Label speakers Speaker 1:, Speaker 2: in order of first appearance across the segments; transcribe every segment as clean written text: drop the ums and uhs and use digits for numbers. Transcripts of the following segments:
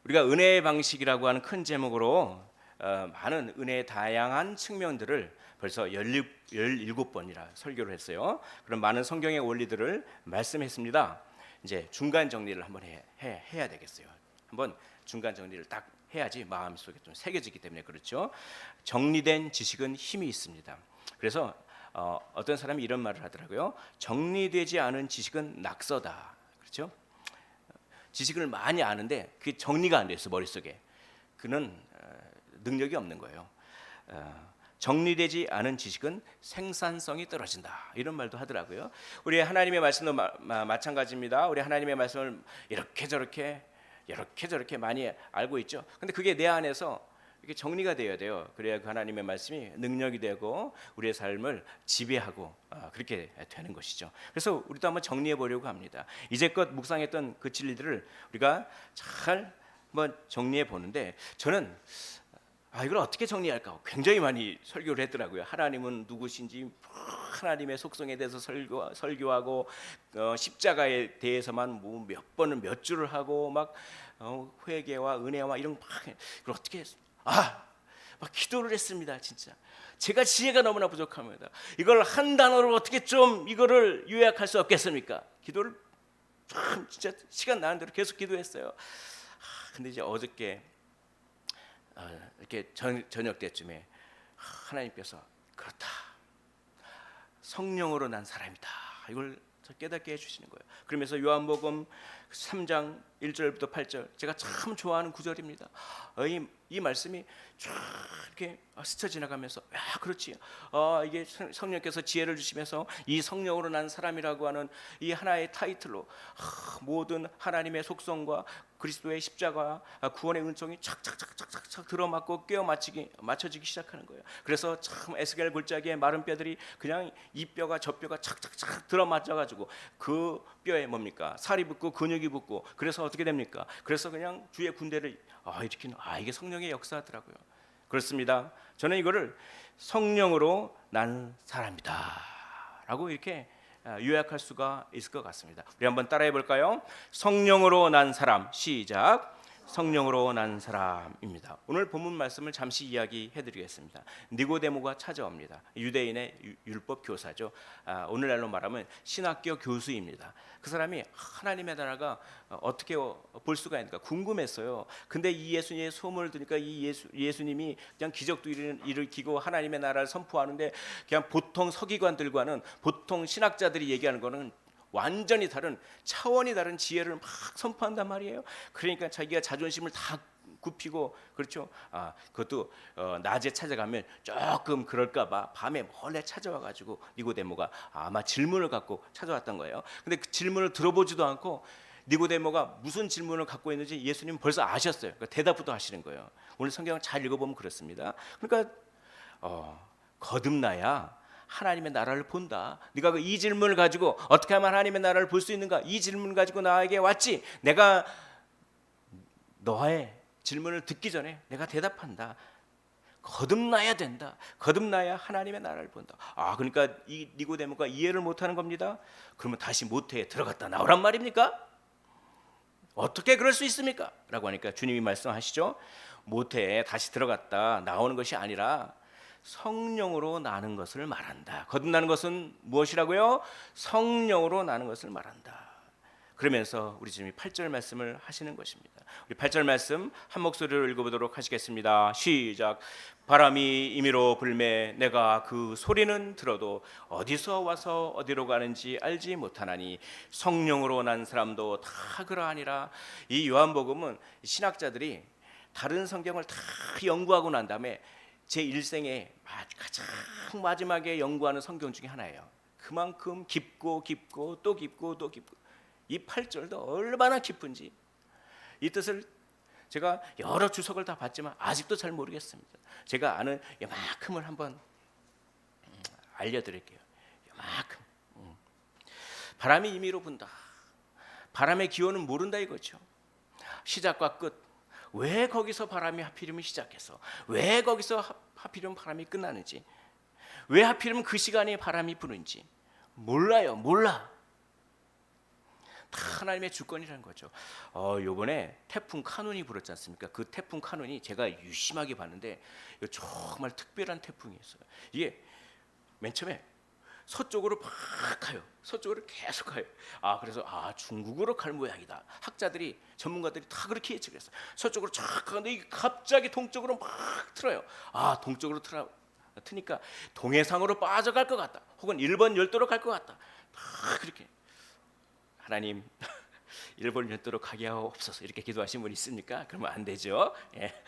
Speaker 1: 우리가 은혜의 방식이라고 하는 큰 제목으로 많은 은혜의 다양한 측면들을 벌써 17번이나 설교를 했어요. 그런 많은 성경의 원리들을 말씀했습니다. 이제 중간 정리를 한번 해야 되겠어요. 한번 중간 정리를 딱 해야지 마음속에 좀 새겨지기 때문에 그렇죠. 정리된 지식은 힘이 있습니다. 그래서 어떤 사람이 이런 말을 하더라고요. 정리되지 않은 지식은 낙서다. 그렇죠? 지식을 많이 아는데 그게 정리가 안 돼서 머릿속에 그는 능력이 없는 거예요. 정리되지 않은 지식은 생산성이 떨어진다 이런 말도 하더라고요. 우리 하나님의 말씀도 마찬가지입니다. 우리 하나님의 말씀을 이렇게 저렇게 많이 알고 있죠. 근데 그게 내 안에서 이렇게 정리가 되어야 돼요. 그래야 그 하나님의 말씀이 능력이 되고 우리의 삶을 지배하고 그렇게 되는 것이죠. 그래서 우리도 한번 정리해 보려고 합니다. 이제껏 묵상했던 그 진리들을 우리가 잘 한번 정리해 보는데 저는 이걸 어떻게 정리할까 굉장히 많이 설교를 했더라고요. 하나님은 누구신지 하나님의 속성에 대해서 설교하고 십자가에 대해서만 뭐 몇 번을 몇 줄을 하고 막 회개와 은혜와 이런 이걸 어떻게 막 기도를 했습니다. 진짜 제가 지혜가 너무나 부족합니다. 이걸 한 단어로 어떻게 좀 이거를 요약할 수 없겠습니까? 기도를 참 진짜 시간 나는 대로 계속 기도했어요. 근데 이제 어저께 이렇게 저녁 때쯤에 하나님께서 그렇다, 성령으로 난 사람이다, 이걸 깨닫게 해주시는 거예요. 그러면서 요한복음 3장 1절부터 8절 제가 참 좋아하는 구절입니다. 이 말씀이 쫙 이렇게 스쳐 지나가면서 그렇지, 이게 성령께서 지혜를 주시면서 이 성령으로 난 사람이라고 하는 이 하나의 타이틀로 모든 하나님의 속성과 그리스도의 십자가 구원의 은총이 착착착착착 들어맞고 맞춰지기 시작하는 거예요. 그래서 참 에스겔 골짜기에 마른 뼈들이 그냥 이 뼈가 저 뼈가 착착착 들어맞아가지고 그 뼈에 뭡니까 살이 붙고 근육이 붙고 그래서 어떻게 됩니까? 그래서 그냥 주의 군대를 일으키는 이게 성령의 역사더라고요. 그렇습니다. 저는 이거를 성령으로 난 사람이다라고 이렇게 요약할 수가 있을 것 같습니다. 우리 한번 따라해 볼까요? 성령으로 난 사람. 시작. 성령으로 난 사람입니다. 오늘 본문 말씀을 잠시 이야기해 드리겠습니다. 니고데모가 찾아옵니다. 유대인의 율법 교사죠. 오늘날로 말하면 신학교 교수입니다. 그 사람이 하나님의 나라가 어떻게 볼 수가 있는가 궁금했어요. 근데 이 예수님의 소문을 들으니까 이 예수님이 그냥 기적도 일으키고 하나님의 나라를 선포하는데 그냥 보통 서기관들과는 보통 신학자들이 얘기하는 거는 완전히 다른 차원이 다른 지혜를 막 선포한단 말이에요. 그러니까 자기가 자존심을 다 굽히고 그렇죠. 그것도 낮에 찾아가면 조금 그럴까봐 밤에 몰래 찾아와가지고 니고데모가 아마 질문을 갖고 찾아왔던 거예요. 근데 그 질문을 들어보지도 않고 니고데모가 무슨 질문을 갖고 있는지 예수님은 벌써 아셨어요. 그러니까 대답부터 하시는 거예요. 오늘 성경을 잘 읽어보면 그렇습니다. 그러니까 거듭나야 하나님의 나라를 본다. 네가 이 질문을 가지고 어떻게 하면 하나님의 나라를 볼 수 있는가? 이 질문을 가지고 나에게 왔지. 내가 너의 질문을 듣기 전에 내가 대답한다. 거듭나야 된다. 거듭나야 하나님의 나라를 본다. 그러니까 이 니고데모가 이해를 못하는 겁니다. 그러면 다시 모태에 들어갔다 나오란 말입니까? 어떻게 그럴 수 있습니까? 라고 하니까 주님이 말씀하시죠. 모태에 다시 들어갔다 나오는 것이 아니라 성령으로 나는 것을 말한다. 거듭나는 것은 무엇이라고요? 성령으로 나는 것을 말한다. 그러면서 우리 주님이 8절 말씀을 하시는 것입니다. 우리 8절 말씀 한 목소리로 읽어보도록 하시겠습니다. 시작. 바람이 임의로 불매 내가 그 소리는 들어도 어디서 와서 어디로 가는지 알지 못하나니 성령으로 난 사람도 다 그러하니라. 이 요한복음은 신학자들이 다른 성경을 다 연구하고 난 다음에 제 일생에 가장 마지막에 연구하는 성경 중에 하나예요. 그만큼 깊고 또 깊고 이 8절도 얼마나 깊은지 이 뜻을 제가 여러 주석을 다 봤지만 아직도 잘 모르겠습니다. 제가 아는 이만큼을 한번 알려드릴게요. 이만큼. 바람이 임의로 분다. 바람의 기원은 모른다 이거죠. 시작과 끝. 왜 거기서 바람이 하필이면 시작해서 왜 거기서 하필이면 바람이 끝나는지 왜 하필이면 그 시간에 바람이 부는지 몰라요. 몰라. 다 하나님의 주권이라는 거죠. 요번에 태풍 카눈이 불었지 않습니까? 그 태풍 카눈이 제가 유심하게 봤는데 이거 정말 특별한 태풍이었어요. 이게 맨 처음에 서쪽으로 막 가요. 서쪽으로 계속 가요. 그래서 중국으로 갈 모양이다. 학자들이, 전문가들이 다 그렇게 예측했어요. 서쪽으로 쫙 가는데 이게 갑자기 동쪽으로 막 틀어요. 동쪽으로 트니까 동해상으로 빠져갈 것 같다. 혹은 일본 열도로 갈 것 같다. 다 그렇게. 하나님, 일본 열도로 가게 하옵소서, 이렇게 기도하신 분 있습니까? 그러면 안 되죠. 예.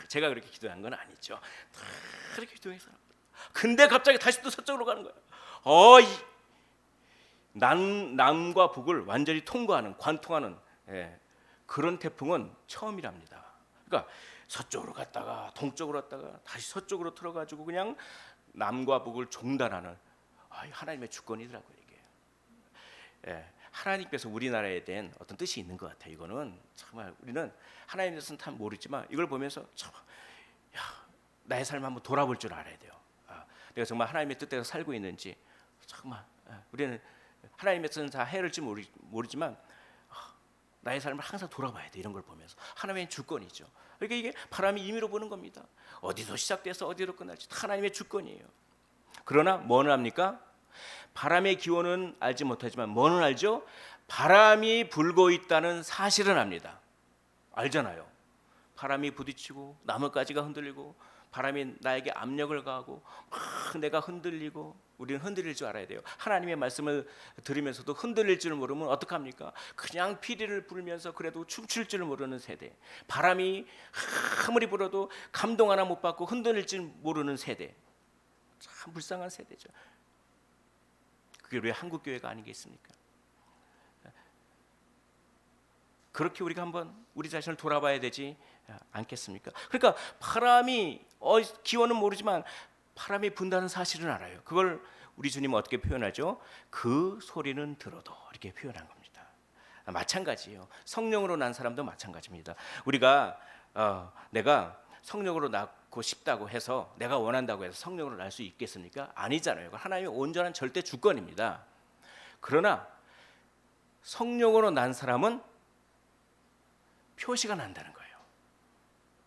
Speaker 1: 제가 그렇게 기도한 건 아니죠. 다 그렇게 기도해서. 근데 갑자기 다시 또 서쪽으로 가는 거예요. 남과 북을 완전히 통과하는, 관통하는 그런 태풍은 처음이랍니다. 그러니까 서쪽으로 갔다가 동쪽으로 갔다가 다시 서쪽으로 틀어가지고 그냥 남과 북을 종단하는 하나님의 주권이더라고요, 이게. 하나님께서 우리나라에 대한 어떤 뜻이 있는 것 같아요. 이거는 정말 우리는 하나님의 뜻은 다 모르지만 이걸 보면서 나의 삶을 한번 돌아볼 줄 알아야 돼요. 내가 정말 하나님의 뜻대로 살고 있는지. 정말 우리는 하나님의 뜻은 다 헤아릴지 모르지만 나의 삶을 항상 돌아봐야 돼. 이런 걸 보면서 하나님의 주권이죠. 그러니까 이게 바람이 임의로 부는 겁니다. 어디서 시작돼서 어디로 끝날지 다 하나님의 주권이에요. 그러나 뭐는 합니까? 바람의 기원은 알지 못하지만 뭐는 알죠? 바람이 불고 있다는 사실은 압니다. 알잖아요. 바람이 부딪히고 나뭇가지가 흔들리고 바람이 나에게 압력을 가하고 막 내가 흔들리고, 우리는 흔들릴 줄 알아야 돼요. 하나님의 말씀을 들으면서도 흔들릴 줄 모르면 어떡합니까? 그냥 피리를 불면서 그래도 춤출 줄 모르는 세대. 바람이 아무리 불어도 감동 하나 못 받고 흔들릴 줄 모르는 세대. 참 불쌍한 세대죠. 그게 우리 한국 교회가 아니겠습니까? 그렇게 우리가 한번 우리 자신을 돌아봐야 되지 않겠습니까? 그러니까 바람이 기원은 모르지만 바람이 분다는 사실은 알아요. 그걸 우리 주님은 어떻게 표현하죠? 그 소리는 들어도, 이렇게 표현한 겁니다. 마찬가지예요. 성령으로 난 사람도 마찬가지입니다. 우리가 내가 성령으로 낳고 싶다고 해서, 내가 원한다고 해서 성령으로 날 수 있겠습니까? 아니잖아요. 하나님의 온전한 절대 주권입니다. 그러나 성령으로 난 사람은 표시가 난다는 거예요.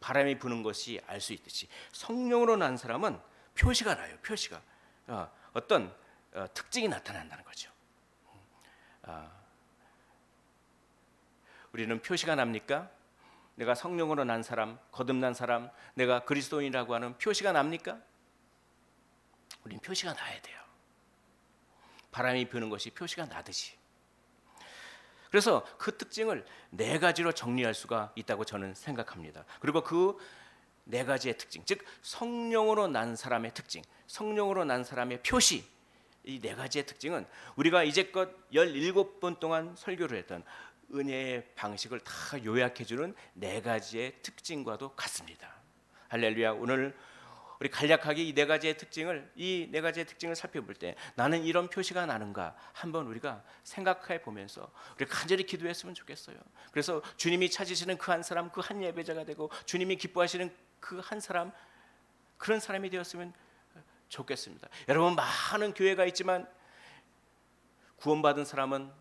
Speaker 1: 바람이 부는 것이 알 수 있듯이 성령으로 난 사람은 표시가 나요. 표시가 어떤 특징이 나타난다는 거죠. 우리는 표시가 납니까? 내가 성령으로 난 사람, 거듭난 사람, 내가 그리스도인이라고 하는 표시가 납니까? 우리는 표시가 나야 돼요. 바람이 부는 것이 표시가 나듯이. 그래서 그 특징을 네 가지로 정리할 수가 있다고 저는 생각합니다. 그리고 그 네 가지의 특징, 즉 성령으로 난 사람의 특징, 성령으로 난 사람의 표시, 이 네 가지의 특징은 우리가 이제껏 17번 동안 설교를 했던 은혜의 방식을 다 요약해주는 네 가지의 특징과도 같습니다. 할렐루야. 오늘 우리 간략하게 이 네 가지의 특징을 살펴볼 때 나는 이런 표시가 나는가 한번 우리가 생각해 보면서 우리 간절히 기도했으면 좋겠어요. 그래서 주님이 찾으시는 그 한 사람, 그 한 예배자가 되고 주님이 기뻐하시는 그 한 사람, 그런 사람이 되었으면 좋겠습니다. 여러분, 많은 교회가 있지만 구원받은 사람은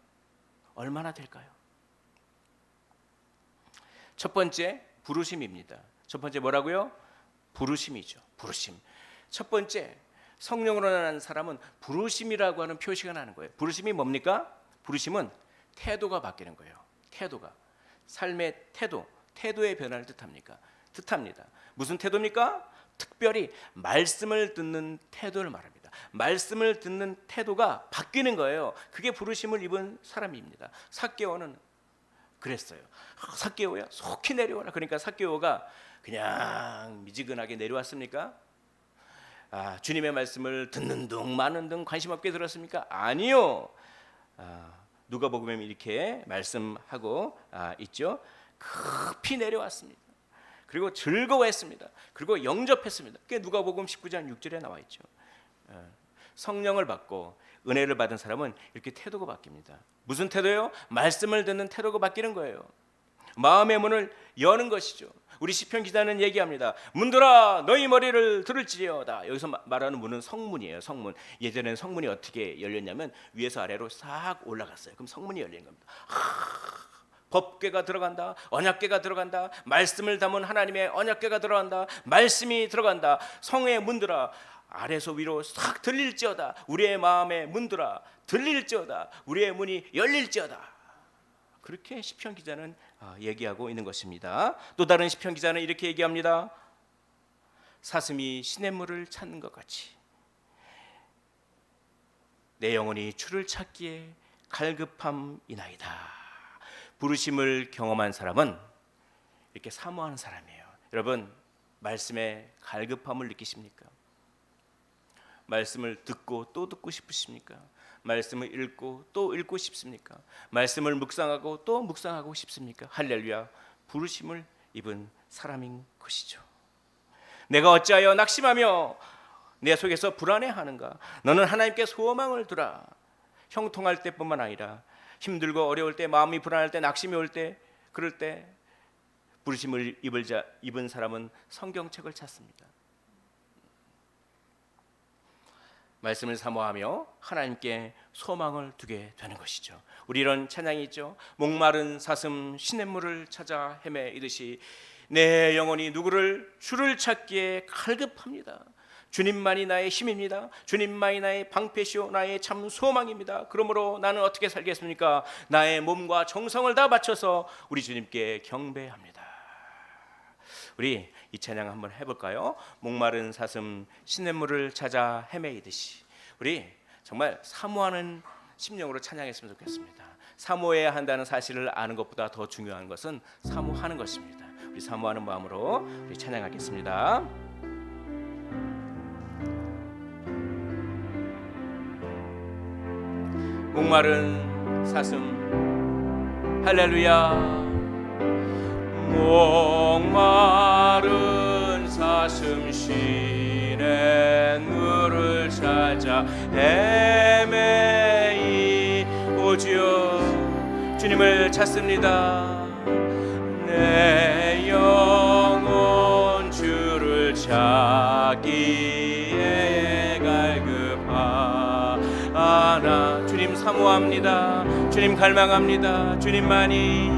Speaker 1: 얼마나 될까요? 첫 번째, 부르심입니다. 첫 번째 뭐라고요? 부르심이죠. 부르심. 첫 번째, 성령으로 난 사람은 부르심이라고 하는 표시가 나는 거예요. 부르심이 뭡니까? 부르심은 태도가 바뀌는 거예요. 태도가. 삶의 태도의 변화를 뜻합니다. 무슨 태도입니까? 특별히 말씀을 듣는 태도를 말합니다. 말씀을 듣는 태도가 바뀌는 거예요. 그게 부르심을 입은 사람입니다. 삭개오는 그랬어요. 삭개오야, 속히 내려와라. 그러니까 삭개오가 그냥 미지근하게 내려왔습니까? 주님의 말씀을 듣는 둥 마는 둥 관심 없게 들었습니까? 아니요. 누가복음에 이렇게 말씀하고 있죠. 급히 내려왔습니다. 그리고 즐거워했습니다. 그리고 영접했습니다. 그게 누가복음 19장 6절에 나와 있죠. 성령을 받고 은혜를 받은 사람은 이렇게 태도가 바뀝니다. 무슨 태도요? 말씀을 듣는 태도가 바뀌는 거예요. 마음의 문을 여는 것이죠. 우리 시편 기자는 얘기합니다. 문들아 너희 머리를 들을지어다. 여기서 말하는 문은 성문이에요. 성문. 예전에는 성문이 어떻게 열렸냐면 위에서 아래로 싹 올라갔어요. 그럼 성문이 열리는 겁니다. 법궤가 들어간다. 언약궤가 들어간다. 말씀을 담은 하나님의 언약궤가 들어간다. 말씀이 들어간다. 성의 문들아 아래서 위로 싹 들릴지어다. 우리의 마음의 문들아 들릴지어다. 우리의 문이 열릴지어다. 그렇게 시편 기자는 얘기하고 있는 것입니다. 또 다른 시편 기자는 이렇게 얘기합니다. 사슴이 시냇물을 찾는 것 같이 내 영혼이 주를 찾기에 갈급함이나이다. 부르심을 경험한 사람은 이렇게 사모하는 사람이에요. 여러분 말씀에 갈급함을 느끼십니까? 말씀을 듣고 또 듣고 싶으십니까? 말씀을 읽고 또 읽고 싶습니까? 말씀을 묵상하고 또 묵상하고 싶습니까? 할렐루야. 부르심을 입은 사람인 것이죠. 내가 어찌하여 낙심하며 내 속에서 불안해하는가? 너는 하나님께 소망을 두라. 형통할 때뿐만 아니라 힘들고 어려울 때, 마음이 불안할 때, 낙심이 올 때, 그럴 때 부르심을 입은 사람은 성경책을 찾습니다. 말씀을 사모하며 하나님께 소망을 두게 되는 것이죠. 우리 이런 찬양이 있죠. 목마른 사슴 시냇물을 찾아 헤매이듯이 내 영혼이 누구를 주를 찾기에 갈급합니다. 주님만이 나의 힘입니다. 주님만이 나의 방패시오 나의 참 소망입니다. 그러므로 나는 어떻게 살겠습니까? 나의 몸과 정성을 다 바쳐서 우리 주님께 경배합니다. 우리 이 찬양 한번 해볼까요? 목마른 사슴 시냇물을 찾아 헤매이듯이 우리 정말 사모하는 심령으로 찬양했으면 좋겠습니다. 사모해야 한다는 사실을 아는 것보다 더 중요한 것은 사모하는 것입니다. 우리 사모하는 마음으로 우리 찬양하겠습니다. 목마른 사슴 할렐루야. 목마른 사슴 시냇물을 찾아 헤매이오지요. 주님을 찾습니다. 내 영혼 주를 찾기에 갈급하나. 주님 사모합니다. 주님 갈망합니다. 주님만이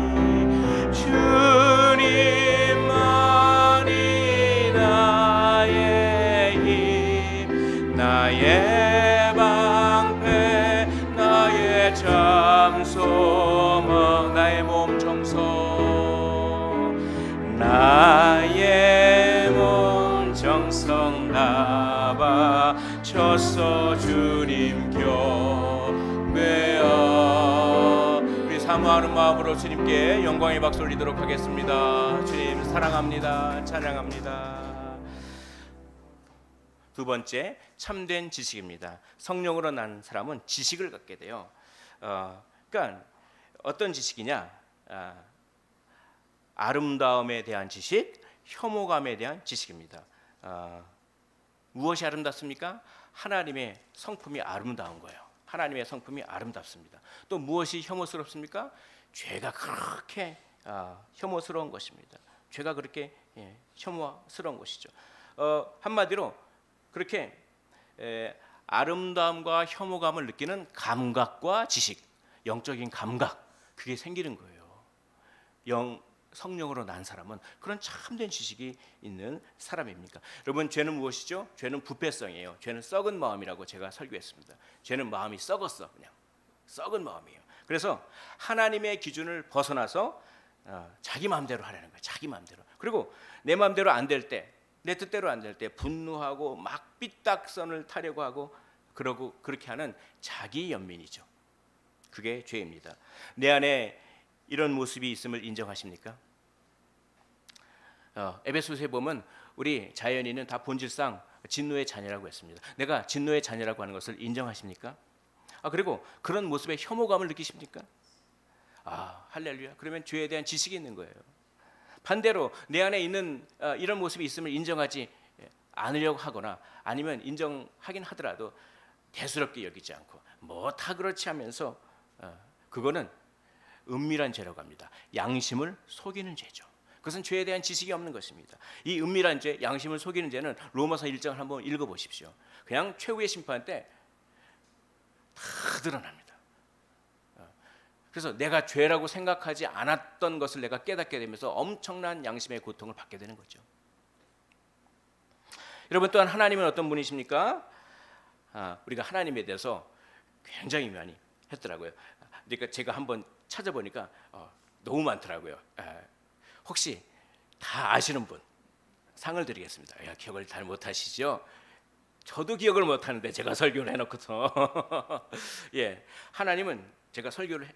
Speaker 1: 나의 힘 나의 방패 나의 참 소망 나의 몸 정성 나의 몸 정성 다 바쳐서 주님 경배하오. 우리 사모하는 마음으로 주님께 영광의 박수 올리도록 하겠습니다. 주님 사랑합니다. 찬양합니다. 두 번째, 참된 지식입니다. 성령으로 난 사람은 지식을 갖게 돼요. 그러니까 어떤 지식이냐? 아름다움에 대한 지식, 혐오감에 대한 지식입니다. 무엇이 아름답습니까? 하나님의 성품이 아름다운 거예요. 하나님의 성품이 아름답습니다. 또 무엇이 혐오스럽습니까? 죄가 그렇게 혐오스러운 것입니다. 죄가 그렇게 혐오스러운 것이죠. 한마디로 그렇게 아름다움과 혐오감을 느끼는 감각과 지식, 영적인 감각, 그게 생기는 거예요. 성령으로 난 사람은 그런 참된 지식이 있는 사람입니까? 여러분, 죄는 무엇이죠? 죄는 부패성이에요. 죄는 썩은 마음이라고 제가 설교했습니다. 죄는 마음이 썩었어. 그냥 썩은 마음이에요. 그래서 하나님의 기준을 벗어나서 자기 마음대로 하려는 거예요. 자기 마음대로. 그리고 내 마음대로 안 될 때, 내 뜻대로 안 될 때 분노하고 막 삐딱선을 타려고 하고 그러고 그렇게 하는 자기 연민이죠. 그게 죄입니다. 내 안에 이런 모습이 있음을 인정하십니까? 에베소서에 보면 우리 자연인은 다 본질상 진노의 자녀라고 했습니다. 내가 진노의 자녀라고 하는 것을 인정하십니까? 그리고 그런 모습에 혐오감을 느끼십니까? 할렐루야. 그러면 죄에 대한 지식이 있는 거예요. 반대로 내 안에 있는 이런 모습이 있음을 인정하지 않으려고 하거나 아니면 인정하긴 하더라도 대수롭게 여기지 않고 뭐 다 그렇지 하면서 그거는 은밀한 죄라고 합니다. 양심을 속이는 죄죠. 그것은 죄에 대한 지식이 없는 것입니다. 이 은밀한 죄, 양심을 속이는 죄는 로마서 1장을 한번 읽어보십시오. 그냥 최후의 심판 때 다 드러납니다. 그래서 내가 죄라고 생각하지 않았던 것을 내가 깨닫게 되면서 엄청난 양심의 고통을 받게 되는 거죠. 여러분, 또한 하나님은 어떤 분이십니까? 우리가 하나님에 대해서 굉장히 많이 했더라고요. 그러니까 제가 한번 찾아보니까 너무 많더라고요. 혹시 다 아시는 분 상을 드리겠습니다. 기억을 잘 못하시죠? 저도 기억을 못하는데 제가 설교를 해놓고서 하나님은 제가 설교를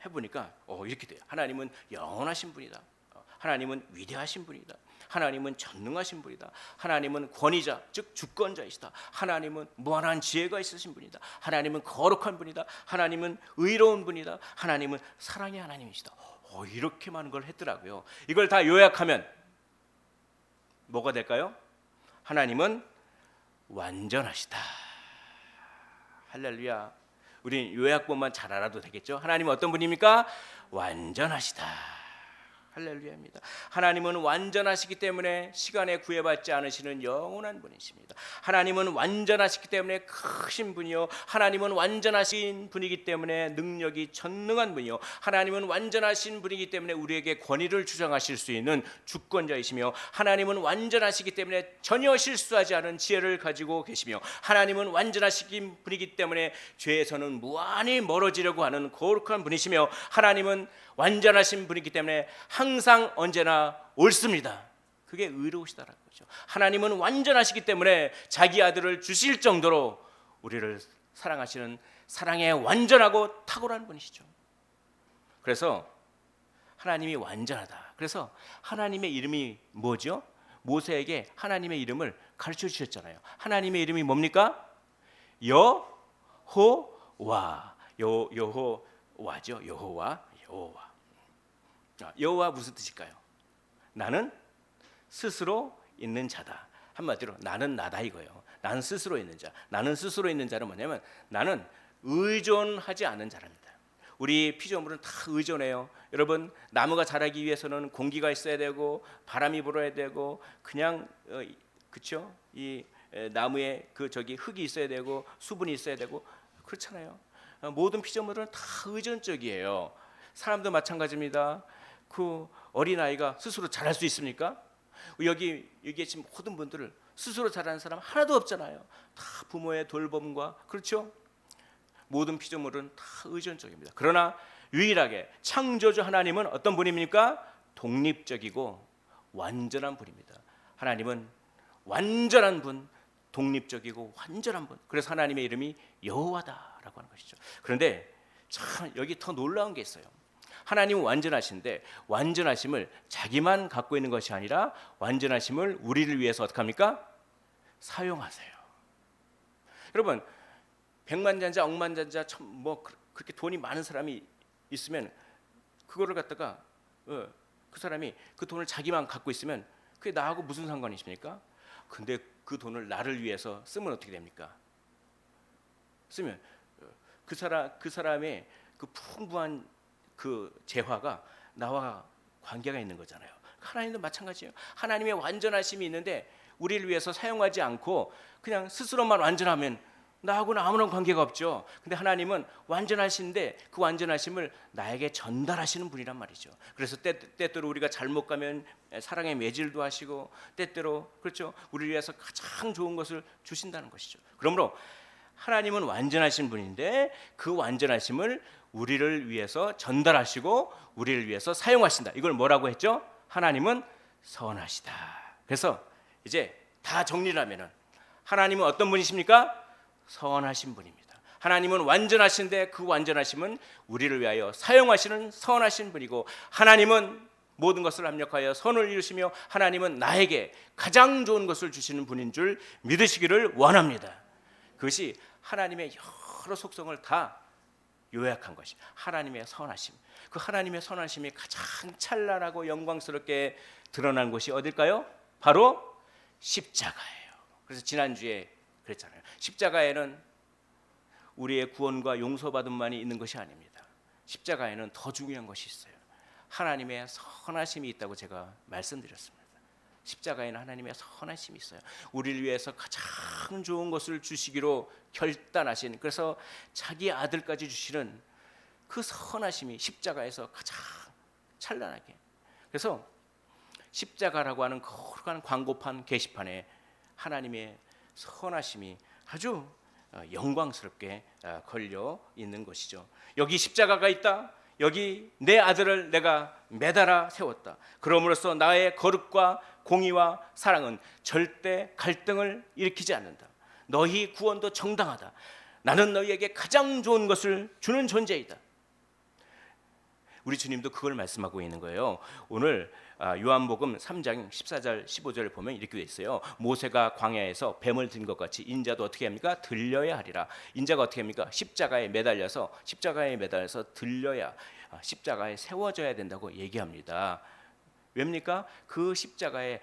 Speaker 1: 해보니까 이렇게 돼요. 하나님은 영원하신 분이다. 하나님은 위대하신 분이다. 하나님은 전능하신 분이다. 하나님은 권위자, 즉 주권자이시다. 하나님은 무한한 지혜가 있으신 분이다. 하나님은 거룩한 분이다. 하나님은 의로운 분이다. 하나님은 사랑의 하나님이시다. 이렇게 많은 걸 했더라고요. 이걸 다 요약하면 뭐가 될까요? 하나님은 완전하시다. 할렐루야. 우린 요약본만 잘 알아도 되겠죠? 하나님은 어떤 분입니까? 완전하시다. 할렐루야입니다. 하나님은 완전하시기 때문에 시간에 구애받지 않으시는 영원한 분이십니다. 하나님은 완전하시기 때문에 크신 분이요, 하나님은 완전하신 분이기 때문에 능력이 전능한 분이요, 하나님은 완전하신 분이기 때문에 우리에게 권위를 주장하실 수 있는 주권자이시며, 하나님은 완전하시기 때문에 전혀 실수하지 않은 지혜를 가지고 계시며, 하나님은 완전하신 분이기 때문에 죄에서는 무한히 멀어지려고 하는 거룩한 분이시며, 하나님은 완전하신 분이기 때문에 항상 언제나 옳습니다. 그게 의로우시다라는 거죠. 하나님은 완전하시기 때문에 자기 아들을 주실 정도로 우리를 사랑하시는 사랑에 완전하고 탁월한 분이시죠. 그래서 하나님이 완전하다. 그래서 하나님의 이름이 뭐죠? 모세에게 하나님의 이름을 가르쳐 주셨잖아요. 하나님의 이름이 뭡니까? 여호와. 여호와죠. 여호와. 여호와 무슨 뜻일까요? 나는 스스로 있는 자다. 한마디로 나는 나다 이거예요. 나는 스스로 있는 자. 나는 스스로 있는 자는 뭐냐면 나는 의존하지 않는 자랍니다. 우리 피조물은 다 의존해요. 여러분, 나무가 자라기 위해서는 공기가 있어야 되고 바람이 불어야 되고 그냥 그렇죠? 이 나무에 흙이 있어야 되고 수분이 있어야 되고 그렇잖아요. 모든 피조물은 다 의존적이에요. 사람도 마찬가지입니다. 그 어린아이가 스스로 자랄 수 있습니까? 여기에 지금 모든 분들을 스스로 자라는 사람 하나도 없잖아요. 다 부모의 돌봄과, 그렇죠? 모든 피조물은 다 의존적입니다. 그러나 유일하게 창조주 하나님은 어떤 분입니까? 독립적이고 완전한 분입니다. 하나님은 완전한 분, 독립적이고 완전한 분. 그래서 하나님의 이름이 여호와다라고 하는 것이죠. 그런데 참 여기 더 놀라운 게 있어요. 하나님은 완전하신데 완전하심을 자기만 갖고 있는 것이 아니라 완전하심을 우리를 위해서 어떻게 합니까? 사용하세요. 여러분, 백만장자, 억만장자, 그렇게 돈이 많은 사람이 있으면 그거를 갖다가 그 사람이 그 돈을 자기만 갖고 있으면 그게 나하고 무슨 상관이십니까? 근데 그 돈을 나를 위해서 쓰면 어떻게 됩니까? 쓰면 그 사람의 그 풍부한 그 재화가 나와 관계가 있는 거잖아요. 하나님도 마찬가지예요. 하나님의 완전하심이 있는데 우리를 위해서 사용하지 않고 그냥 스스로만 완전하면 나하고는 아무런 관계가 없죠. 근데 하나님은 완전하신데 그 완전하심을 나에게 전달하시는 분이란 말이죠. 그래서 때때로 우리가 잘못 가면 사랑의 매질도 하시고 때때로 그렇죠. 우리를 위해서 가장 좋은 것을 주신다는 것이죠. 그러므로 하나님은 완전하신 분인데 그 완전하심을 우리를 위해서 전달하시고 우리를 위해서 사용하신다. 이걸 뭐라고 했죠? 하나님은 선하시다. 그래서 이제 다 정리를 하면은 하나님은 어떤 분이십니까? 선하신 분입니다. 하나님은 완전하신데 그 완전하심은 우리를 위하여 사용하시는 선하신 분이고, 하나님은 모든 것을 합력하여 선을 이루시며 하나님은 나에게 가장 좋은 것을 주시는 분인 줄 믿으시기를 원합니다. 그것이 하나님의 여러 속성을 다 요약한 것이 하나님의 선하심. 그 하나님의 선하심이 가장 찬란하고 영광스럽게 드러난 곳이 어딜까요? 바로 십자가예요. 그래서 지난주에 그랬잖아요. 십자가에는 우리의 구원과 용서받음만이 있는 것이 아닙니다. 십자가에는 더 중요한 것이 있어요. 하나님의 선하심이 있다고 제가 말씀드렸습니다. 십자가에는 하나님의 선하심이 있어요. 우리를 위해서 가장 좋은 것을 주시기로 결단하신, 그래서 자기 아들까지 주시는 그 선하심이 십자가에서 가장 찬란하게. 그래서 십자가라고 하는 거룩한 광고판 게시판에 하나님의 선하심이 아주 영광스럽게 걸려 있는 것이죠. 여기 십자가가 있다. 여기 내 아들을 내가 매달아 세웠다. 그러므로써 나의 거룩과 공의와 사랑은 절대 갈등을 일으키지 않는다. 너희 구원도 정당하다. 나는 너희에게 가장 좋은 것을 주는 존재이다. 우리 주님도 그걸 말씀하고 있는 거예요. 오늘 요한복음 3장 14절 15절을 보면 이렇게 돼 있어요. 모세가 광야에서 뱀을 든 것 같이 인자도 어떻게 합니까? 들려야 하리라. 인자가 어떻게 합니까? 십자가에 매달려서 들려야, 십자가에 세워져야 된다고 얘기합니다. 왜입니까? 그 십자가에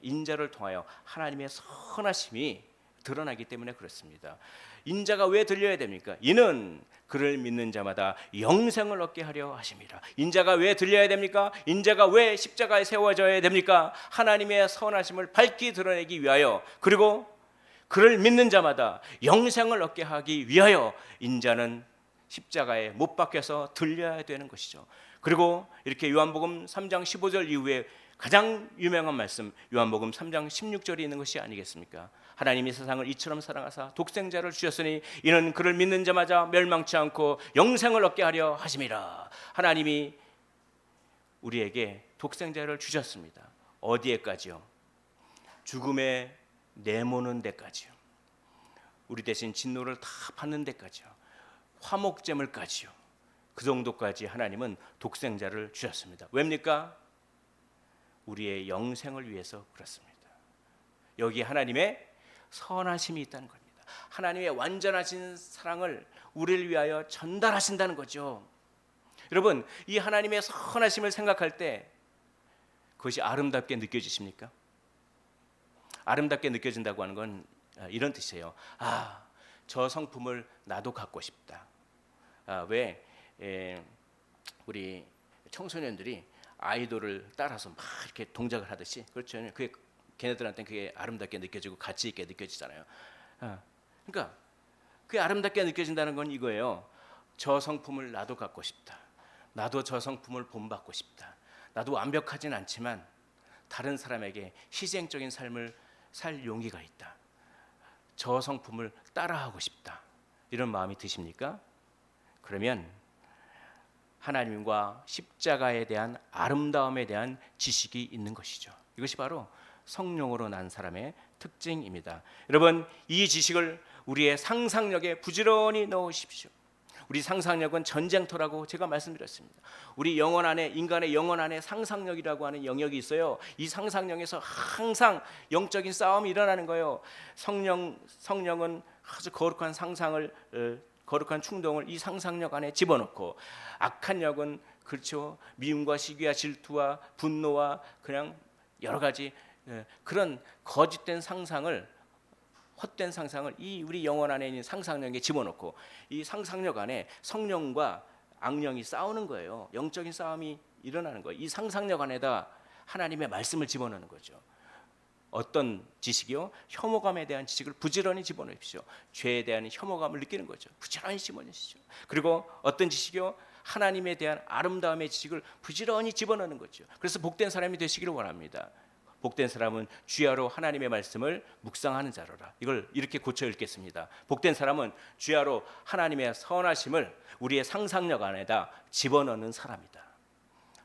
Speaker 1: 인자를 통하여 하나님의 선하심이 드러나기 때문에 그렇습니다. 인자가 왜 들려야 됩니까? 이는 그를 믿는 자마다 영생을 얻게 하려 하심이라. 인자가 왜 들려야 됩니까? 인자가 왜 십자가에 세워져야 됩니까? 하나님의 선하심을 밝히 드러내기 위하여, 그리고 그를 믿는 자마다 영생을 얻게 하기 위하여 인자는 십자가에 못 박혀서 들려야 되는 것이죠. 그리고 이렇게 요한복음 3장 15절 이후에 가장 유명한 말씀, 요한복음 3장 16절이 있는 것이 아니겠습니까? 하나님이 세상을 이처럼 사랑하사 독생자를 주셨으니 이는 그를 믿는 자마다 멸망치 않고 영생을 얻게 하려 하심이라. 하나님이 우리에게 독생자를 주셨습니다. 어디에까지요? 죽음에 내모는 데까지요. 우리 대신 진노를 다 받는 데까지요. 화목제물까지요. 그 정도까지 하나님은 독생자를 주셨습니다. 왜입니까? 우리의 영생을 위해서 그렇습니다. 여기 하나님의 선하심이 있다는 겁니다. 하나님의 완전하신 사랑을 우리를 위하여 전달하신다는 거죠. 여러분, 이 하나님의 선하심을 생각할 때 그것이 아름답게 느껴지십니까? 아름답게 느껴진다고 하는 건 이런 뜻이에요. 저 성품을 나도 갖고 싶다. 왜 우리 청소년들이 아이돌을 따라서 막 이렇게 동작을 하듯이, 그렇죠? 그게 걔네들한테는 그게 아름답게 느껴지고 가치 있게 느껴지잖아요. 그러니까 그게 아름답게 느껴진다는 건 이거예요. 저 성품을 나도 갖고 싶다. 나도 저 성품을 본받고 싶다. 나도 완벽하진 않지만 다른 사람에게 희생적인 삶을 살 용기가 있다. 저 성품을 따라하고 싶다. 이런 마음이 드십니까? 그러면 하나님과 십자가에 대한 아름다움에 대한 지식이 있는 것이죠. 이것이 바로 성령으로 난 사람의 특징입니다. 여러분, 이 지식을 우리의 상상력에 부지런히 넣으십시오. 우리 상상력은 전쟁터라고 제가 말씀드렸습니다. 우리 영혼 안에, 인간의 영혼 안에 상상력이라고 하는 영역이 있어요. 이 상상력에서 항상 영적인 싸움이 일어나는 거예요. 성령은 아주 거룩한 상상을, 거룩한 충동을 이 상상력 안에 집어넣고, 악한 영은 그렇죠, 미움과 시기와 질투와 분노와 그냥 여러 가지 그런 거짓된 상상을, 헛된 상상을 이 우리 영혼 안에 있는 상상력에 집어넣고, 이 상상력 안에 성령과 악령이 싸우는 거예요. 영적인 싸움이 일어나는 거예요. 이 상상력 안에다 하나님의 말씀을 집어넣는 거죠. 어떤 지식이요? 혐오감에 대한 지식을 부지런히 집어넣으십시오. 죄에 대한 혐오감을 느끼는 거죠. 부지런히 집어넣으시죠. 그리고 어떤 지식이요? 하나님에 대한 아름다움의 지식을 부지런히 집어넣는 거죠. 그래서 복된 사람이 되시기를 원합니다. 복된 사람은 주야로 하나님의 말씀을 묵상하는 자로라. 이걸 이렇게 고쳐 읽겠습니다. 복된 사람은 주야로 하나님의 선하심을 우리의 상상력 안에다 집어넣는 사람이다.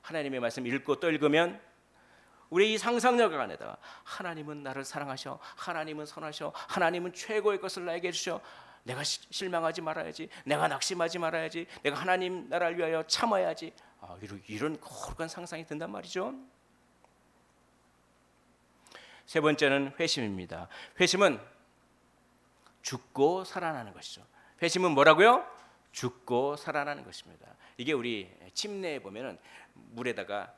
Speaker 1: 하나님의 말씀 읽고 또 읽으면 우리 이 상상력 안에다가 하나님은 나를 사랑하셔, 하나님은 선하셔, 하나님은 최고의 것을 나에게 주셔, 내가 실망하지 말아야지, 내가 낙심하지 말아야지, 내가 하나님 나라를 위하여 참아야지, 이런 거룩한 상상이 든단 말이죠. 세 번째는 회심입니다. 회심은 죽고 살아나는 것이죠. 회심은 뭐라고요? 죽고 살아나는 것입니다. 이게 우리 침례에 보면은 물에다가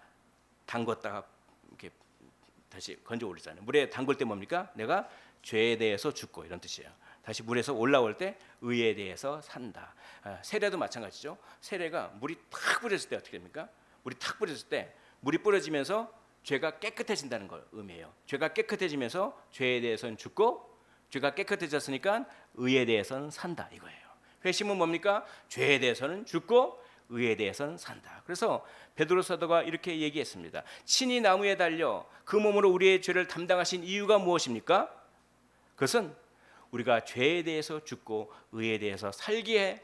Speaker 1: 담궜다가 이렇게 다시 건져 올리잖아요. 물에 담글 때 뭡니까? 내가 죄에 대해서 죽고, 이런 뜻이에요. 다시 물에서 올라올 때 의에 대해서 산다. 세례도 마찬가지죠. 세례가 물이 탁 뿌려질 때 어떻게 됩니까? 우리 탁 뿌려졌을 때 물이 뿌려지면서 죄가 깨끗해진다는 걸 의미해요. 죄가 깨끗해지면서 죄에 대해서는 죽고 죄가 깨끗해졌으니까 의에 대해서는 산다 이거예요. 회심은 뭡니까? 죄에 대해서는 죽고 의에 대해서는 산다. 그래서 베드로 사도가 이렇게 얘기했습니다. 친히 나무에 달려 그 몸으로 우리의 죄를 담당하신 이유가 무엇입니까? 그것은 우리가 죄에 대해서 죽고 의에 대해서 살게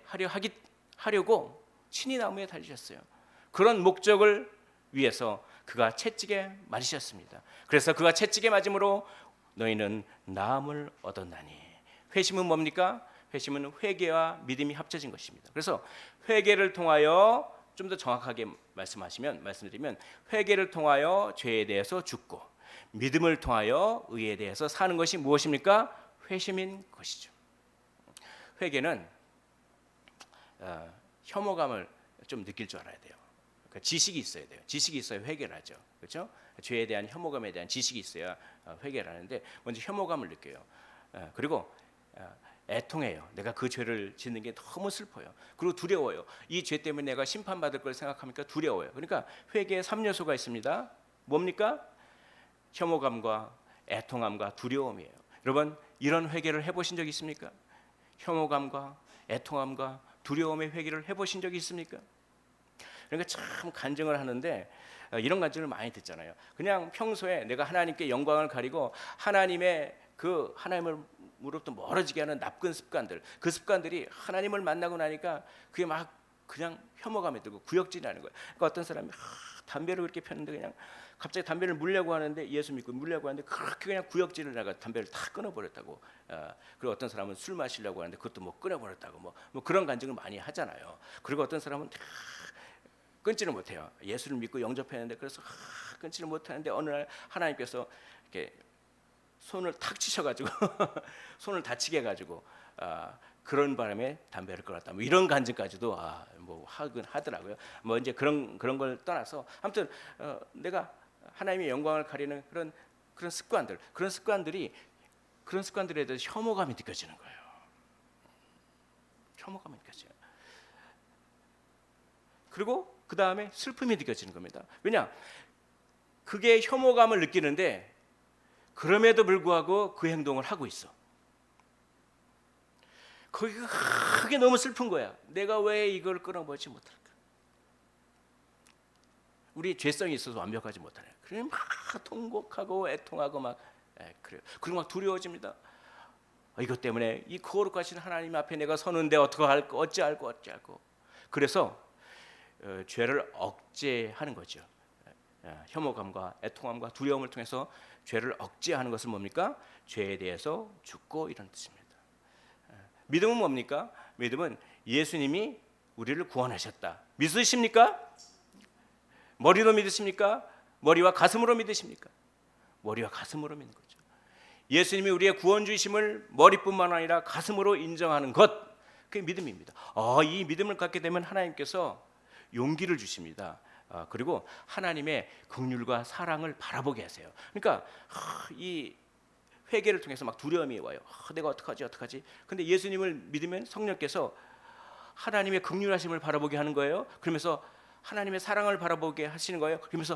Speaker 1: 하려고 친히 나무에 달리셨어요. 그런 목적을 위해서 그가 채찍에 맞으셨습니다. 그래서 그가 채찍에 맞음으로 너희는 나음을 얻었나니. 회심은 뭡니까? 회심은 회개와 믿음이 합쳐진 것입니다. 그래서 회개를 통하여 좀 더 정확하게 말씀드리면 회개를 통하여 죄에 대해서 죽고 믿음을 통하여 의에 대해서 사는 것이 무엇입니까? 회심인 것이죠. 회개는 혐오감을 좀 느낄 줄 알아야 돼요. 그러니까 지식이 있어야 돼요. 지식이 있어야 회개를 하죠. 그렇죠? 죄에 대한 혐오감에 대한 지식이 있어야 회개를 하는데 먼저 혐오감을 느껴요. 그리고 애통해요. 내가 그 죄를 짓는 게 너무 슬퍼요. 그리고 두려워요. 이 죄 때문에 내가 심판받을 걸 생각하니까 두려워요. 그러니까 회개에 3요소가 있습니다. 뭡니까? 혐오감과 애통함과 두려움이에요. 여러분 이런 회개를 해보신 적 있습니까? 혐오감과 애통함과 두려움의 회개를 해보신 적이 있습니까? 그러니까 참 간증을 하는데 이런 간증을 많이 듣잖아요. 그냥 평소에 내가 하나님께 영광을 가리고 하나님의 그 하나님으로부터 멀어지게 하는 나쁜 습관들, 그 습관들이 하나님을 만나고 나니까 그게 막 그냥 혐오감이 들고 구역질이 나는 거예요. 그러니까 어떤 사람이 담배를 그렇게 폈는데 그냥 갑자기 담배를 물려고 하는데 예수 믿고 물려고 하는데 그렇게 그냥 구역질을 나가 담배를 다 끊어버렸다고. 그리고 어떤 사람은 술 마시려고 하는데 그것도 뭐 끊어버렸다고 뭐 그런 간증을 많이 하잖아요. 그리고 어떤 사람은 끊지를 못해요. 예수를 믿고 영접했는데 그래서 끊지를 못하는데 어느 날 하나님께서 이렇게 손을 탁 치셔가지고 손을 다치게 해가지고 그런 바람에 담배를 끊었다. 뭐 이런 간증까지도 뭐 하긴 하더라고요. 뭐 이제 그런 걸 떠나서 아무튼 내가 하나님의 영광을 가리는 그런 습관들, 그런 습관들에 대해서 혐오감이 느껴지는 거예요. 혐오감이 느껴져요. 그리고 그 다음에 슬픔이 느껴지는 겁니다. 왜냐? 그게 혐오감을 느끼는데 그럼에도 불구하고 그 행동을 하고 있어. 그게 너무 슬픈 거야. 내가 왜 이걸 끊어보지 못할까? 우리 죄성이 있어서 완벽하지 못하네. 그래 막 통곡하고 애통하고 막 그래요. 그리고 막 두려워집니다. 이것 때문에 이 거룩하신 하나님 앞에 내가 서는데 어찌할까? 그래서 죄를 억제하는 거죠. 혐오감과 애통함과 두려움을 통해서 죄를 억제하는 것은 뭡니까? 죄에 대해서 죽고 이런 뜻입니다. 믿음은 뭡니까? 믿음은 예수님이 우리를 구원하셨다. 믿으십니까? 머리로 믿으십니까? 머리와 가슴으로 믿으십니까? 머리와 가슴으로 믿는 거죠. 예수님이 우리의 구원주이심을 머리뿐만 아니라 가슴으로 인정하는 것, 그게 믿음입니다. 이 믿음을 갖게 되면 하나님께서 용기를 주십니다. 그리고 하나님의 긍휼과 사랑을 바라보게 하세요. 그러니까 이 회개를 통해서 막 두려움이 와요. 내가 어떡하지? 근데 예수님을 믿으면 성령께서 하나님의 긍휼하심을 바라보게 하는 거예요. 그러면서 하나님의 사랑을 바라보게 하시는 거예요. 그러면서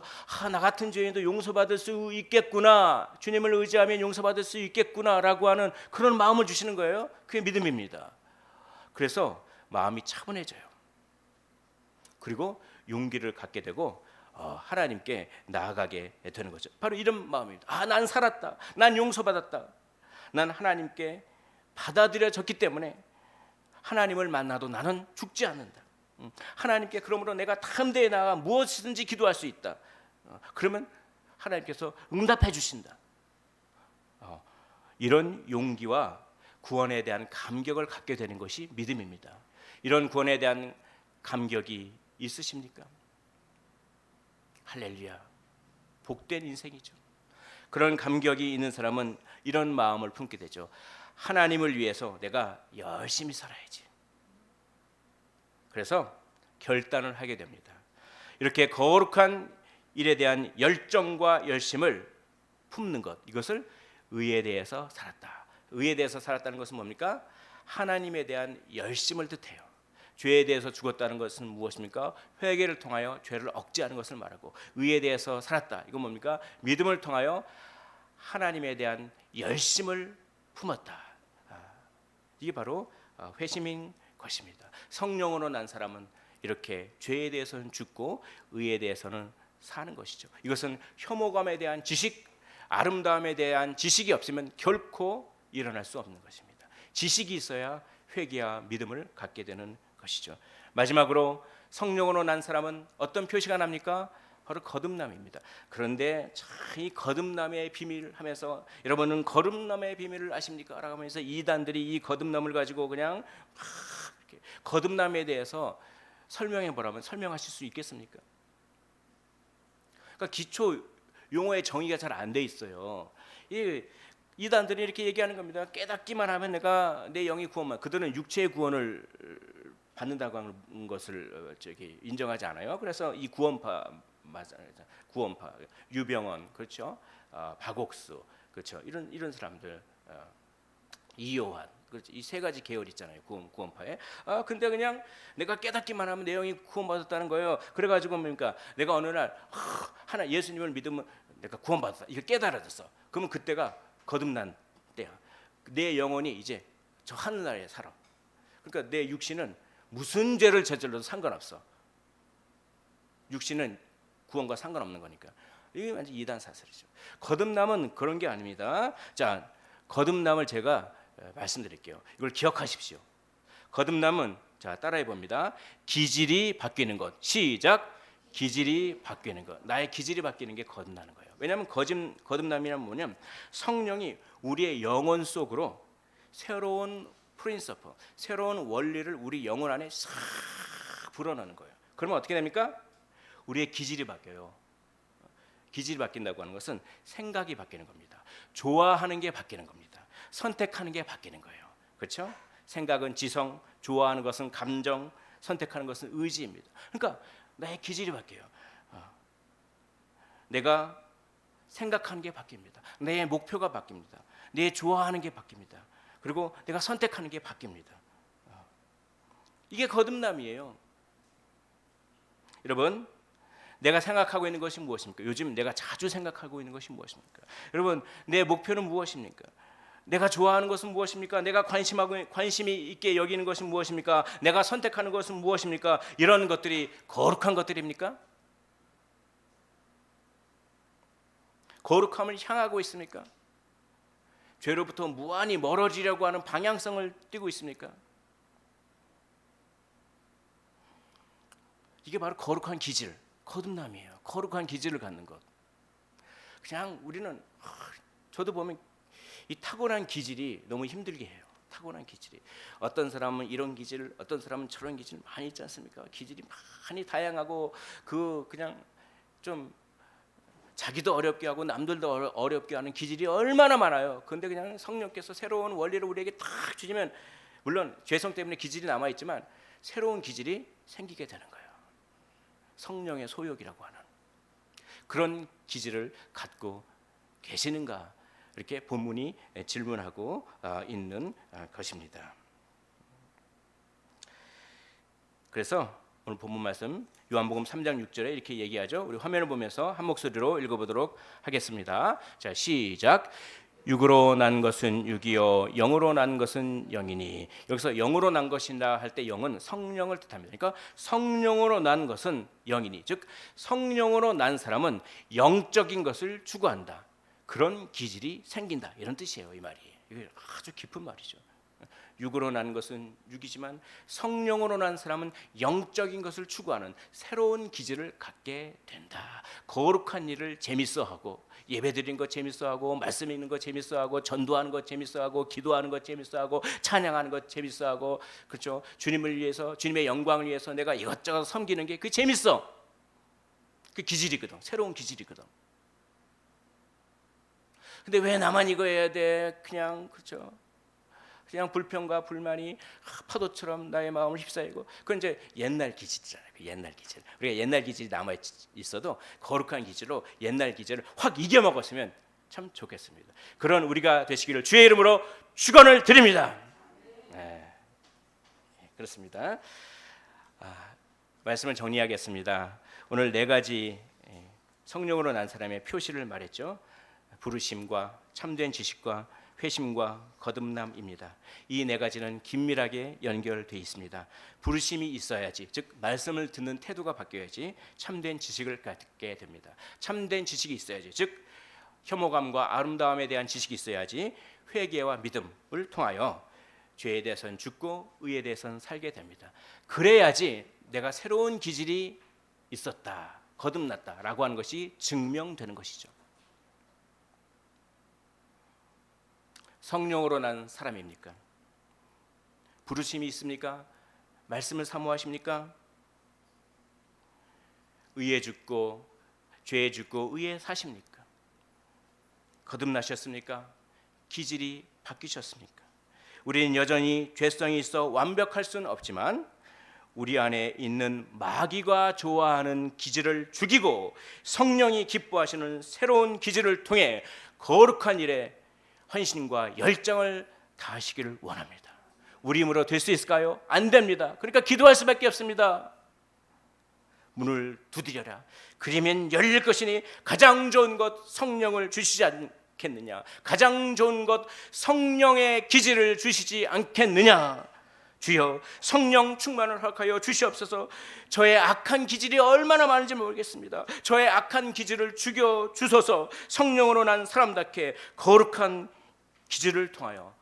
Speaker 1: 나 같은 죄인도 용서받을 수 있겠구나, 주님을 의지하면 용서받을 수 있겠구나라고 하는 그런 마음을 주시는 거예요. 그게 믿음입니다. 그래서 마음이 차분해져요. 그리고 용기를 갖게 되고 하나님께 나아가게 되는 거죠. 바로 이런 마음입니다. 난 살았다. 난 용서받았다. 난 하나님께 받아들여졌기 때문에 하나님을 만나도 나는 죽지 않는다. 하나님께 그러므로 내가 담대히 나아가 무엇이든지 기도할 수 있다. 그러면 하나님께서 응답해 주신다. 이런 용기와 구원에 대한 감격을 갖게 되는 것이 믿음입니다. 이런 구원에 대한 감격이 있으십니까? 할렐루야. 복된 인생이죠. 그런 감격이 있는 사람은 이런 마음을 품게 되죠. 하나님을 위해서 내가 열심히 살아야지. 그래서 결단을 하게 됩니다. 이렇게 거룩한 일에 대한 열정과 열심을 품는 것, 이것을 의에 대해서 살았다. 의에 대해서 살았다는 것은 뭡니까? 하나님에 대한 열심을 뜻해요. 죄에 대해서 죽었다는 것은 무엇입니까? 회개를 통하여 죄를 억제하는 것을 말하고, 의에 대해서 살았다. 이건 뭡니까? 믿음을 통하여 하나님에 대한 열심을 품었다. 이게 바로 회심인 것입니다. 성령으로 난 사람은 이렇게 죄에 대해서는 죽고 의에 대해서는 사는 것이죠. 이것은 혐오감에 대한 지식, 아름다움에 대한 지식이 없으면 결코 일어날 수 없는 것입니다. 지식이 있어야 회개와 믿음을 갖게 되는 것이죠. 마지막으로 성령으로 난 사람은 어떤 표시가 납니까? 바로 거듭남입니다. 그런데 이 거듭남의 비밀 하면서, 여러분은 거듭남의 비밀을 아십니까? 라고 하면서 이단들이 이 거듭남을 가지고 그냥 막 이렇게 거듭남에 대해서 설명해 보라면 설명하실 수 있겠습니까? 그러니까 기초 용어의 정의가 잘 안 돼 있어요. 이단들이 이렇게 얘기하는 겁니다. 깨닫기만 하면 내 영이 구원만. 그들은 육체의 구원을 받는다고 하는 것을 인정하지 않아요. 그래서 이 구원파, 유병원, 그렇죠? 박옥수, 그렇죠? 이런 사람들, 이요한, 그렇죠? 이 세 가지 계열 있잖아요. 구원파에. 근데 그냥 내가 깨닫기만 하면 내 영이 구원받았다는 거예요. 그래가지고 뭡니까? 내가 어느 날 하나 예수님을 믿으면 내가 구원받았다. 이거 깨달아졌어. 그러면 그때가 거듭난 때야. 내 영혼이 이제 저 하늘나라에 살아. 그러니까 내 육신은 무슨 죄를 저질러도 상관없어. 육신은 구원과 상관없는 거니까. 이게 완전 이단 사설이죠. 거듭남은 그런 게 아닙니다. 자, 거듭남을 제가 말씀드릴게요. 이걸 기억하십시오. 거듭남은, 자, 따라해 봅니다. 기질이 바뀌는 것. 시작. 기질이 바뀌는 것. 나의 기질이 바뀌는 게 거듭나는 거예요. 왜냐하면 거듭남이란 뭐냐면 성령이 우리의 영혼 속으로 새로운 프린서플, 새로운 원리를 우리 영혼 안에 싹 불어넣는 거예요. 그러면 어떻게 됩니까? 우리의 기질이 바뀌어요. 기질이 바뀐다고 하는 것은 생각이 바뀌는 겁니다. 좋아하는 게 바뀌는 겁니다. 선택하는 게 바뀌는 거예요. 그렇죠? 생각은 지성, 좋아하는 것은 감정, 선택하는 것은 의지입니다. 그러니까 나의 기질이 바뀌어요. 내가 생각하는 게 바뀝니다. 내 목표가 바뀝니다. 내 좋아하는 게 바뀝니다. 그리고 내가 선택하는 게 바뀝니다. 이게 거듭남이에요. 여러분, 내가 생각하고 있는 것이 무엇입니까? 요즘 내가 자주 생각하고 있는 것이 무엇입니까? 여러분, 내 목표는 무엇입니까? 내가 좋아하는 것은 무엇입니까? 내가 관심이 있게 여기는 것은 무엇입니까? 내가 선택하는 것은 무엇입니까? 이런 것들이 거룩한 것들입니까? 거룩함을 향하고 있습니까? 죄로부터 무한히 멀어지려고 하는 방향성을 띠고 있습니까? 이게 바로 거룩한 기질, 거듭남이에요. 거룩한 기질을 갖는 것. 그냥 우리는, 저도 보면 이 타고난 기질이 너무 힘들게 해요. 타고난 기질이. 어떤 사람은 이런 기질, 어떤 사람은 저런 기질 많이 있지 않습니까? 기질이 많이 다양하고 그냥 좀 자기도 어렵게 하고 남들도 어렵게 하는 기질이 얼마나 많아요. 그런데 그냥 성령께서 새로운 원리를 우리에게 탁 주시면, 물론 죄성 때문에 기질이 남아 있지만 새로운 기질이 생기게 되는 거예요. 성령의 소욕이라고 하는 그런 기질을 갖고 계시는가? 이렇게 본문이 질문하고 있는 것입니다. 그래서 오늘 본문 말씀 요한복음 3장 6절에 이렇게 얘기하죠. 우리 화면을 보면서 한 목소리로 읽어보도록 하겠습니다. 자, 시작. 육으로 난 것은 육이요 영으로 난 것은 영이니. 여기서 영으로 난 것이다 할 때 영은 성령을 뜻합니다. 그러니까 성령으로 난 것은 영이니, 즉 성령으로 난 사람은 영적인 것을 추구한다. 그런 기질이 생긴다. 이런 뜻이에요. 이 말이. 이게 아주 깊은 말이죠. 육으로 난 것은 육이지만 성령으로 난 사람은 영적인 것을 추구하는 새로운 기질을 갖게 된다. 거룩한 일을 재밌어하고, 예배드리는 것 재밌어하고, 말씀 읽는 것 재밌어하고, 전도하는 것 재밌어하고, 기도하는 것 재밌어하고, 찬양하는 것 재밌어하고, 그렇죠? 주님을 위해서, 주님의 영광을 위해서 내가 이것저것 섬기는 게 그 재밌어. 그 기질이거든. 새로운 기질이거든. 근데 왜 나만 이거 해야 돼? 그냥, 그렇죠? 그냥 불평과 불만이 파도처럼 나의 마음을 휩싸이고, 그건 이제 옛날 기질이잖아요. 옛날 기질. 우리가 옛날 기질이 남아 있어도 거룩한 기질로 옛날 기질을 확 이겨먹었으면 참 좋겠습니다. 그런 우리가 되시기를 주의 이름으로 축원을 드립니다. 네, 그렇습니다. 말씀을 정리하겠습니다. 오늘 네 가지 성령으로 난 사람의 표시를 말했죠. 부르심과 참된 지식과 회심과 거듭남입니다. 이 네 가지는 긴밀하게 연결되어 있습니다. 부르심이 있어야지, 즉 말씀을 듣는 태도가 바뀌어야지 참된 지식을 갖게 됩니다. 참된 지식이 있어야지, 즉 혐오감과 아름다움에 대한 지식이 있어야지 회개와 믿음을 통하여 죄에 대해서는 죽고 의에 대해서는 살게 됩니다. 그래야지 내가 새로운 기질이 있었다, 거듭났다라고 하는 것이 증명되는 것이죠. 성령으로 난 사람입니까? 부르심이 있습니까? 말씀을 사모하십니까? 의에 죽고 죄에 죽고 의에 사십니까? 거듭나셨습니까? 기질이 바뀌셨습니까? 우리는 여전히 죄성이 있어 완벽할 수는 없지만 우리 안에 있는 마귀가 좋아하는 기질을 죽이고 성령이 기뻐하시는 새로운 기질을 통해 거룩한 일에 헌신과 열정을 다하시기를 원합니다. 우리 힘으로 될 수 있을까요? 안 됩니다. 그러니까 기도할 수밖에 없습니다. 문을 두드려라. 그러면 열릴 것이니 가장 좋은 것 성령을 주시지 않겠느냐? 가장 좋은 것 성령의 기질을 주시지 않겠느냐? 주여 성령 충만을 허락하여 주시옵소서. 저의 악한 기질이 얼마나 많은지 모르겠습니다. 저의 악한 기질을 죽여 주소서. 성령으로 난 사람답게 거룩한 기질을 통하여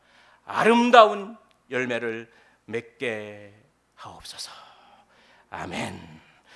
Speaker 1: 아름다운 열매를 맺게 하옵소서. 아멘.